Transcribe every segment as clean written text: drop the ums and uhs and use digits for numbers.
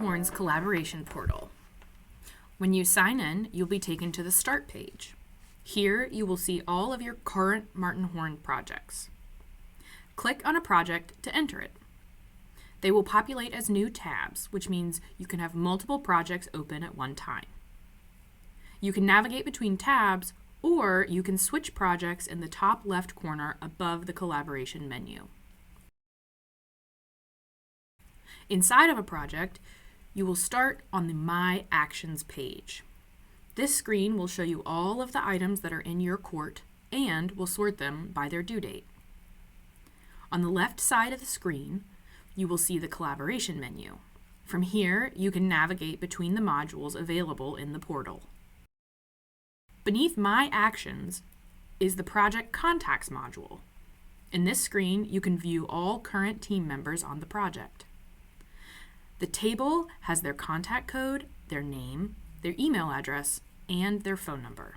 Horn's collaboration portal. When you sign in, you'll be taken to the Start page. Here, you will see all of your current Martin Horn projects. Click on a project to enter it. They will populate as new tabs, which means you can have multiple projects open at one time. You can navigate between tabs, or you can switch projects in the top left corner above the collaboration menu. Inside of a project, you will start on the My Actions page. This screen will show you all of the items that are in your court and will sort them by their due date. On the left side of the screen, you will see the collaboration menu. From here, you can navigate between the modules available in the portal. Beneath My Actions is the Project Contacts module. In this screen, you can view all current team members on the project. The table has their contact code, their name, their email address, and their phone number.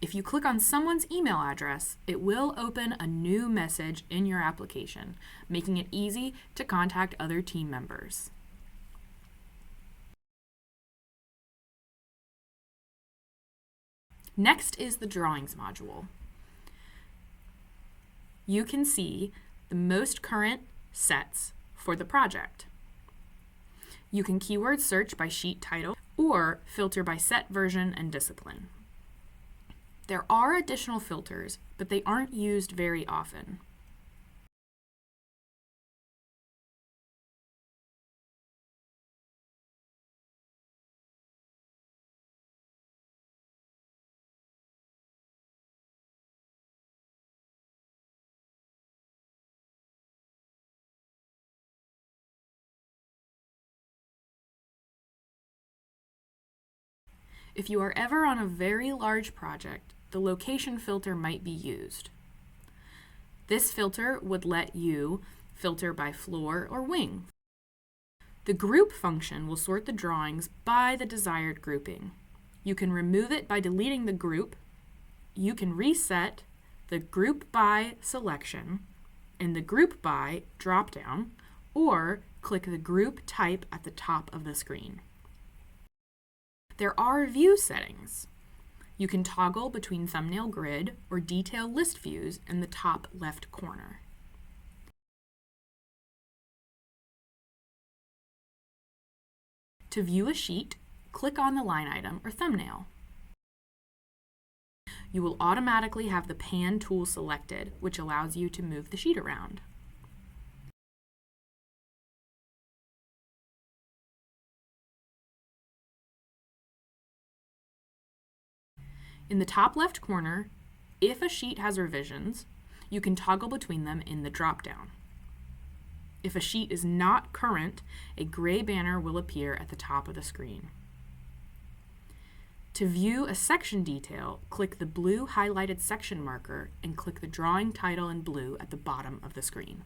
If you click on someone's email address, it will open a new message in your application, making it easy to contact other team members. Next is the Drawings module. You can see the most current sets for the project. You can keyword search by sheet title or filter by set version and discipline. There are additional filters, but they aren't used very often. If you are ever on a very large project, the location filter might be used. This filter would let you filter by floor or wing. The group function will sort the drawings by the desired grouping. You can remove it by deleting the group. You can reset the group by selection in the group by dropdown, or click the group type at the top of the screen. There are view settings. You can toggle between thumbnail grid or detail list views in the top left corner. To view a sheet, click on the line item or thumbnail. You will automatically have the pan tool selected, which allows you to move the sheet around. In the top left corner, if a sheet has revisions, you can toggle between them in the drop-down. If a sheet is not current, a gray banner will appear at the top of the screen. To view a section detail, click the blue highlighted section marker and click the drawing title in blue at the bottom of the screen.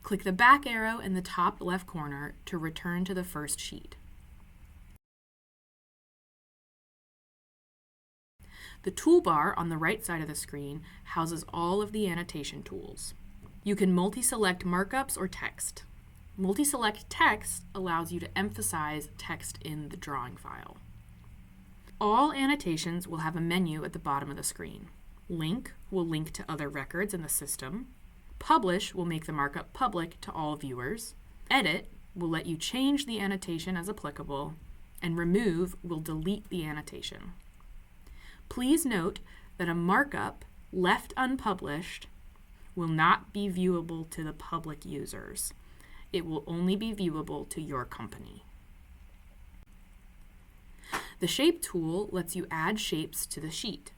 Click the back arrow in the top left corner to return to the first sheet. The toolbar on the right side of the screen houses all of the annotation tools. You can multi-select markups or text. Multi-select text allows you to emphasize text in the drawing file. All annotations will have a menu at the bottom of the screen. Link will link to other records in the system. Publish will make the markup public to all viewers. Edit will let you change the annotation as applicable, and Remove will delete the annotation. Please note that a markup left unpublished will not be viewable to the public users. It will only be viewable to your company. The Shape tool lets you add shapes to the sheet.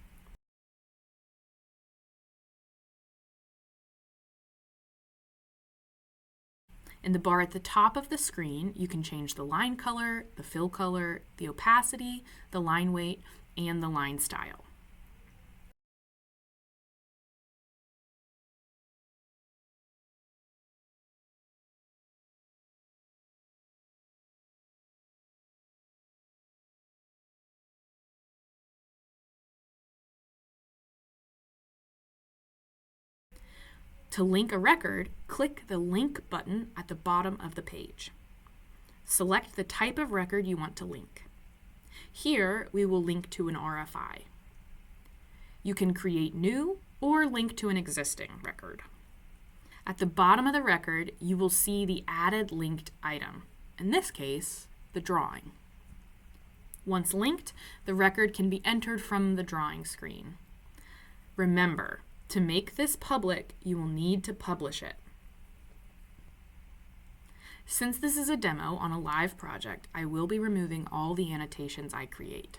In the bar at the top of the screen, you can change the line color, the fill color, the opacity, the line weight, and the line style. To link a record, click the Link button at the bottom of the page. Select the type of record you want to link. Here, we will link to an RFI. You can create new or link to an existing record. At the bottom of the record, you will see the added linked item, in this case, the drawing. Once linked, the record can be entered from the drawing screen. Remember, to make this public, you will need to publish it. Since this is a demo on a live project, I will be removing all the annotations I create.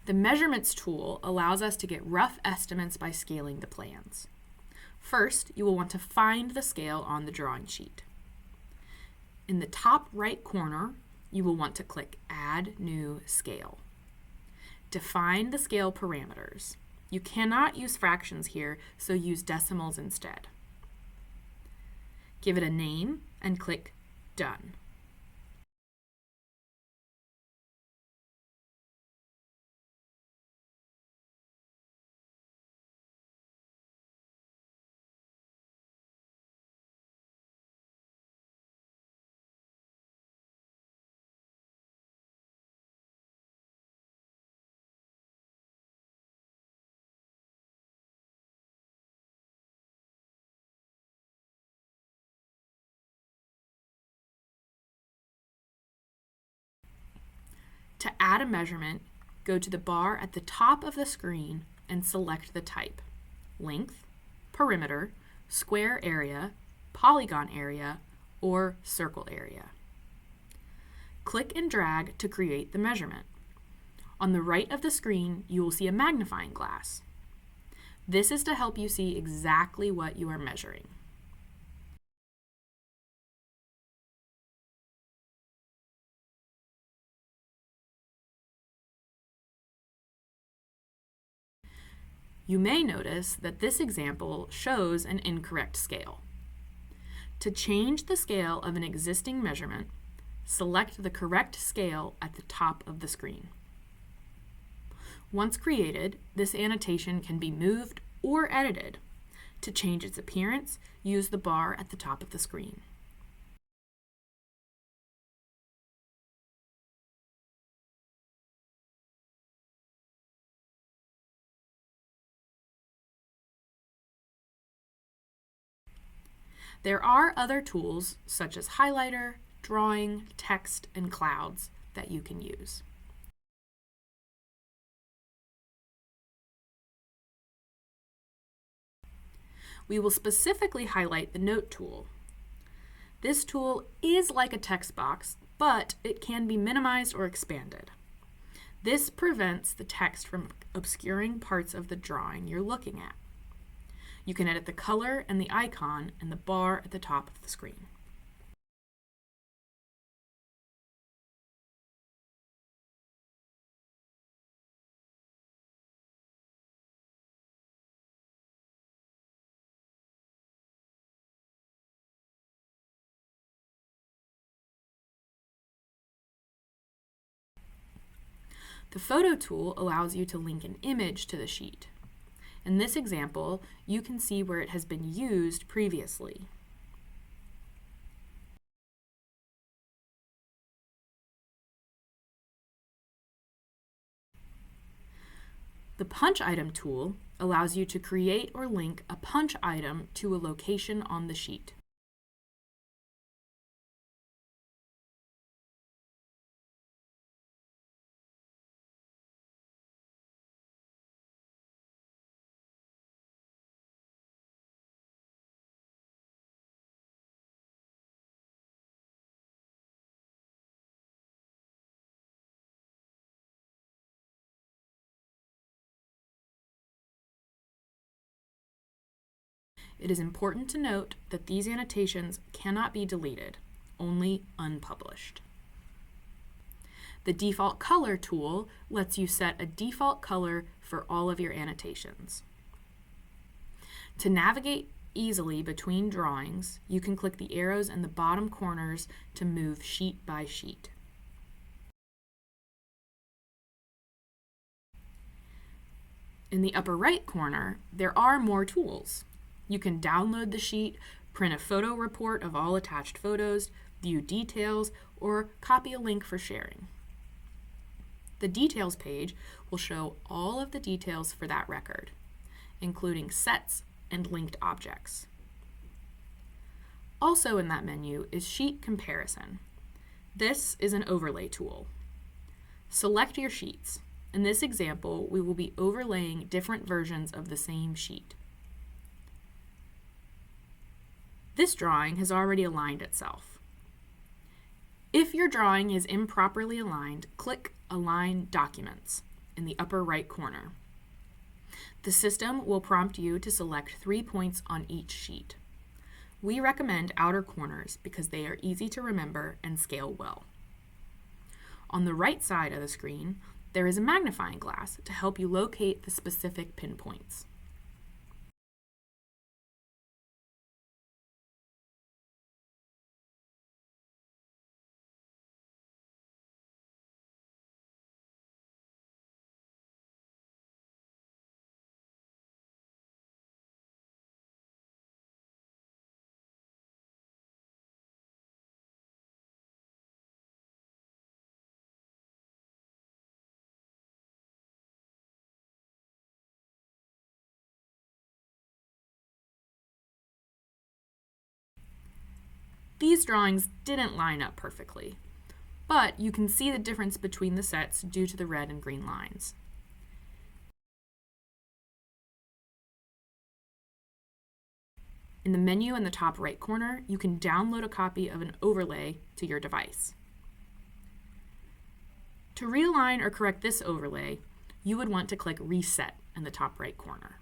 The Measurements tool allows us to get rough estimates by scaling the plans. First, you will want to find the scale on the drawing sheet. In the top right corner, you will want to click Add New Scale. Define the scale parameters. You cannot use fractions here, so use decimals instead. Give it a name and click Done. To add a measurement, go to the bar at the top of the screen and select the type: length, perimeter, square area, polygon area, or circle area. Click and drag to create the measurement. On the right of the screen, you will see a magnifying glass. This is to help you see exactly what you are measuring. You may notice that this example shows an incorrect scale. To change the scale of an existing measurement, select the correct scale at the top of the screen. Once created, this annotation can be moved or edited. To change its appearance, use the bar at the top of the screen. There are other tools such as highlighter, drawing, text, and clouds that you can use. We will specifically highlight the Note tool. This tool is like a text box, but it can be minimized or expanded. This prevents the text from obscuring parts of the drawing you're looking at. You can edit the color and the icon in the bar at the top of the screen. The Photo tool allows you to link an image to the sheet. In this example, you can see where it has been used previously. The Punch Item tool allows you to create or link a punch item to a location on the sheet. It is important to note that these annotations cannot be deleted, only unpublished. The Default Color tool lets you set a default color for all of your annotations. To navigate easily between drawings, you can click the arrows in the bottom corners to move sheet by sheet. In the upper right corner, there are more tools. You can download the sheet, print a photo report of all attached photos, view details, or copy a link for sharing. The Details page will show all of the details for that record, including sets and linked objects. Also in that menu is Sheet Comparison. This is an overlay tool. Select your sheets. In this example, we will be overlaying different versions of the same sheet. This drawing has already aligned itself. If your drawing is improperly aligned, click Align Documents in the upper right corner. The system will prompt you to select 3 points on each sheet. We recommend outer corners because they are easy to remember and scale well. On the right side of the screen, there is a magnifying glass to help you locate the specific pinpoints. These drawings didn't line up perfectly, but you can see the difference between the sets due to the red and green lines. In the menu in the top right corner, you can download a copy of an overlay to your device. To realign or correct this overlay, you would want to click Reset in the top right corner.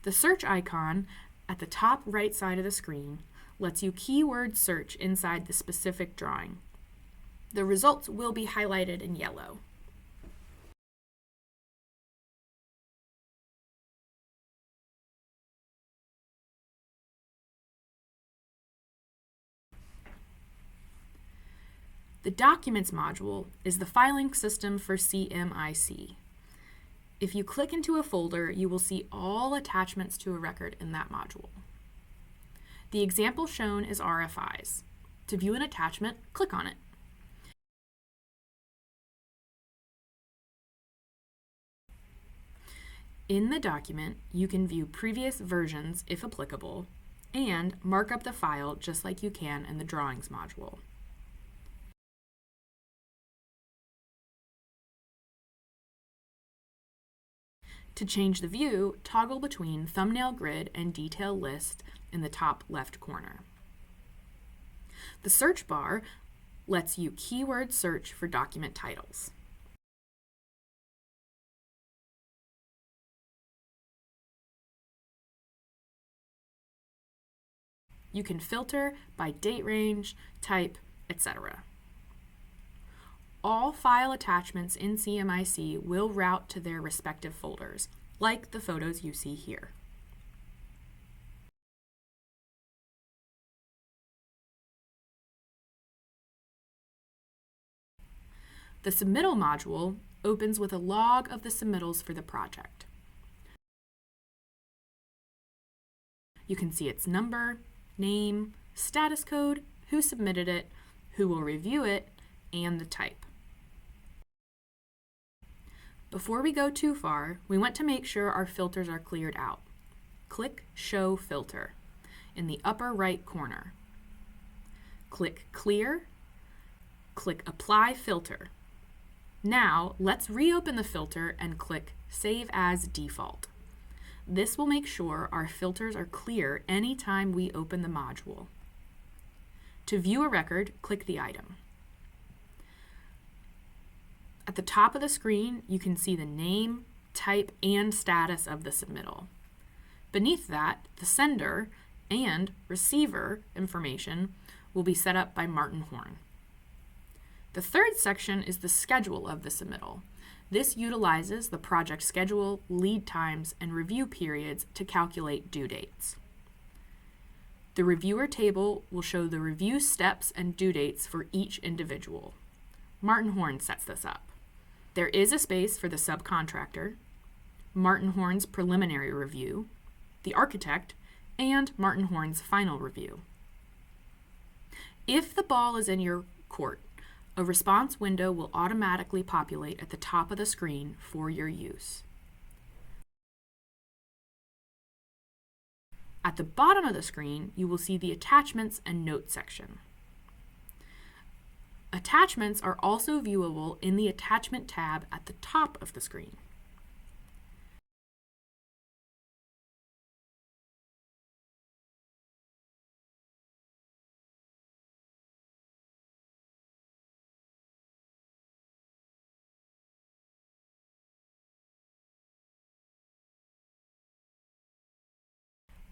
The search icon at the top right side of the screen lets you keyword search inside the specific drawing. The results will be highlighted in yellow. The Documents module is the filing system for CMIC. If you click into a folder, you will see all attachments to a record in that module. The example shown is RFIs. To view an attachment, click on it. In the document, you can view previous versions if applicable, and mark up the file just like you can in the Drawings module. To change the view, toggle between Thumbnail Grid and Detail List in the top left corner. The search bar lets you keyword search for document titles. You can filter by date range, type, etc. All file attachments in CMIC will route to their respective folders, like the photos you see here. The Submittal module opens with a log of the submittals for the project. You can see its number, name, status code, who submitted it, who will review it, and the type. Before we go too far, we want to make sure our filters are cleared out. Click Show Filter in the upper right corner. Click Clear. Click Apply Filter. Now, let's reopen the filter and click Save as Default. This will make sure our filters are clear anytime we open the module. To view a record, click the item. At the top of the screen, you can see the name, type, and status of the submittal. Beneath that, the sender and receiver information will be set up by Martin Horn. The third section is the schedule of the submittal. This utilizes the project schedule, lead times, and review periods to calculate due dates. The reviewer table will show the review steps and due dates for each individual. Martin Horn sets this up. There is a space for the subcontractor, Martin Horn's preliminary review, the architect, and Martin Horn's final review. If the ball is in your court, a response window will automatically populate at the top of the screen for your use. At the bottom of the screen, you will see the Attachments and Notes section. Attachments are also viewable in the Attachment tab at the top of the screen.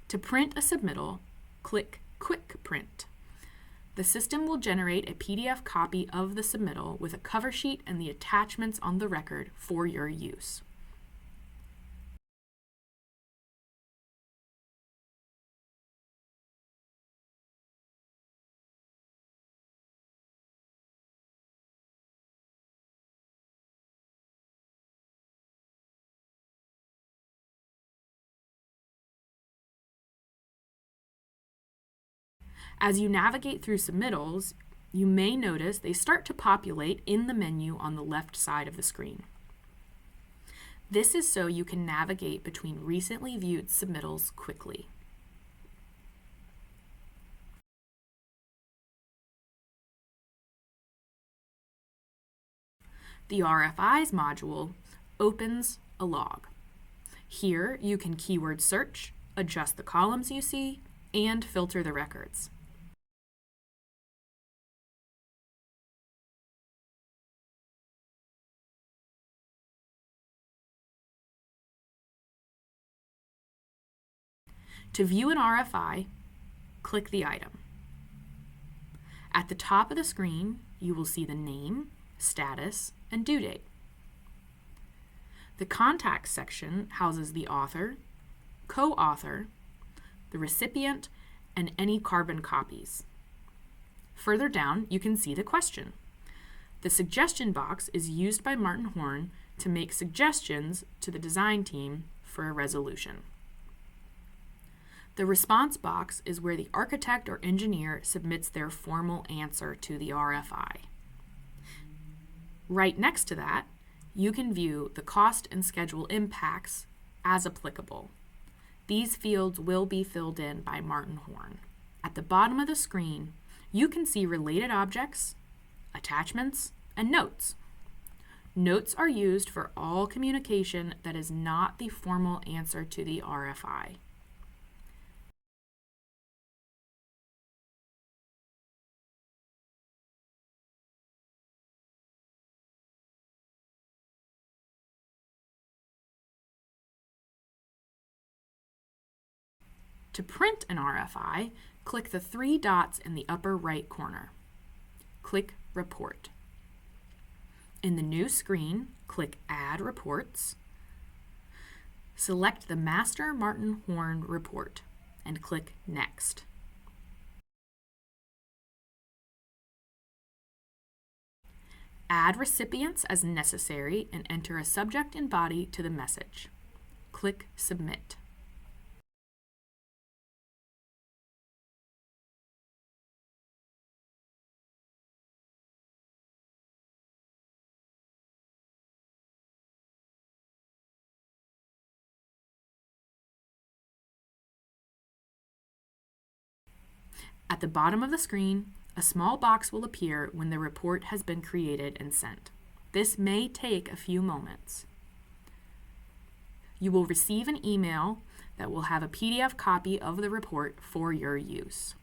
To print a submittal, click Quick Print. The system will generate a PDF copy of the submittal with a cover sheet and the attachments on the record for your use. As you navigate through submittals, you may notice they start to populate in the menu on the left side of the screen. This is so you can navigate between recently viewed submittals quickly. The RFIs module opens a log. Here you can keyword search, adjust the columns you see, and filter the records. To view an RFI, click the item. At the top of the screen, you will see the name, status, and due date. The Contacts section houses the author, co-author, the recipient, and any carbon copies. Further down, you can see the question. The suggestion box is used by Martin Horn to make suggestions to the design team for a resolution. The response box is where the architect or engineer submits their formal answer to the RFI. Right next to that, you can view the cost and schedule impacts as applicable. These fields will be filled in by Martin Horn. At the bottom of the screen, you can see related objects, attachments, and notes. Notes are used for all communication that is not the formal answer to the RFI. To print an RFI, click the three dots in the upper right corner. Click Report. In the new screen, click Add Reports. Select the Master Martin Horn report and click Next. Add recipients as necessary and enter a subject and body to the message. Click Submit. At the bottom of the screen, a small box will appear when the report has been created and sent. This may take a few moments. You will receive an email that will have a PDF copy of the report for your use.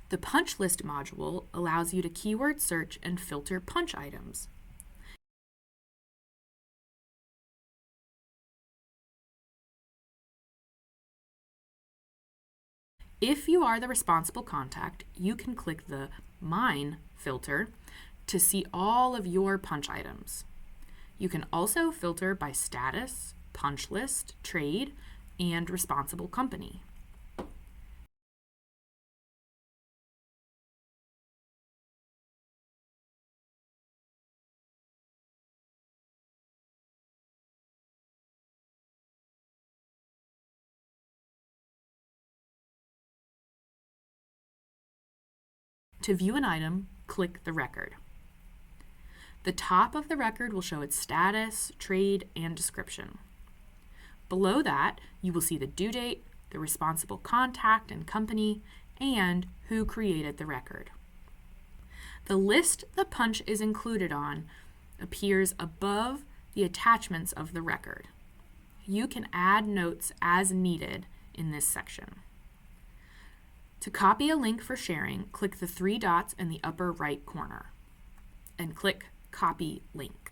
The punch list module allows you to keyword search and filter punch items. If you are the responsible contact, you can click the Mine filter to see all of your punch items. You can also filter by status, punch list, trade, and responsible company. To view an item, click the record. The top of the record will show its status, trade, and description. Below that, you will see the due date, the responsible contact and company, and who created the record. The list the punch is included on appears above the attachments of the record. You can add notes as needed in this section. To copy a link for sharing, click the 3 dots in the upper right corner and click Copy Link.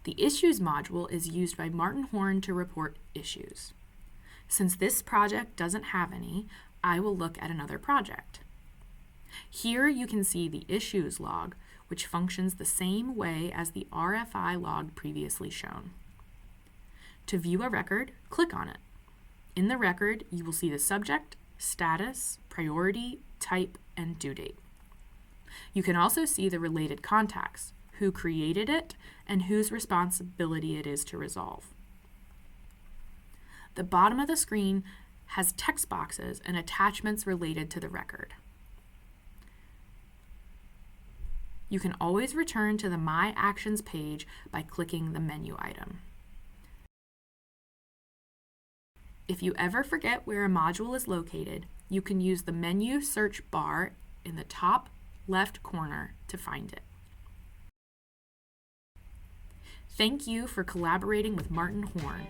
The Issues module is used by Martin Horn to report issues. Since this project doesn't have any, I will look at another project. Here you can see the Issues log, which functions the same way as the RFI log previously shown. To view a record, click on it. In the record, you will see the subject, status, priority, type, and due date. You can also see the related contacts, who created it, and whose responsibility it is to resolve. The bottom of the screen has text boxes and attachments related to the record. You can always return to the My Actions page by clicking the menu item. If you ever forget where a module is located, you can use the menu search bar in the top left corner to find it. Thank you for collaborating with Martin Horn.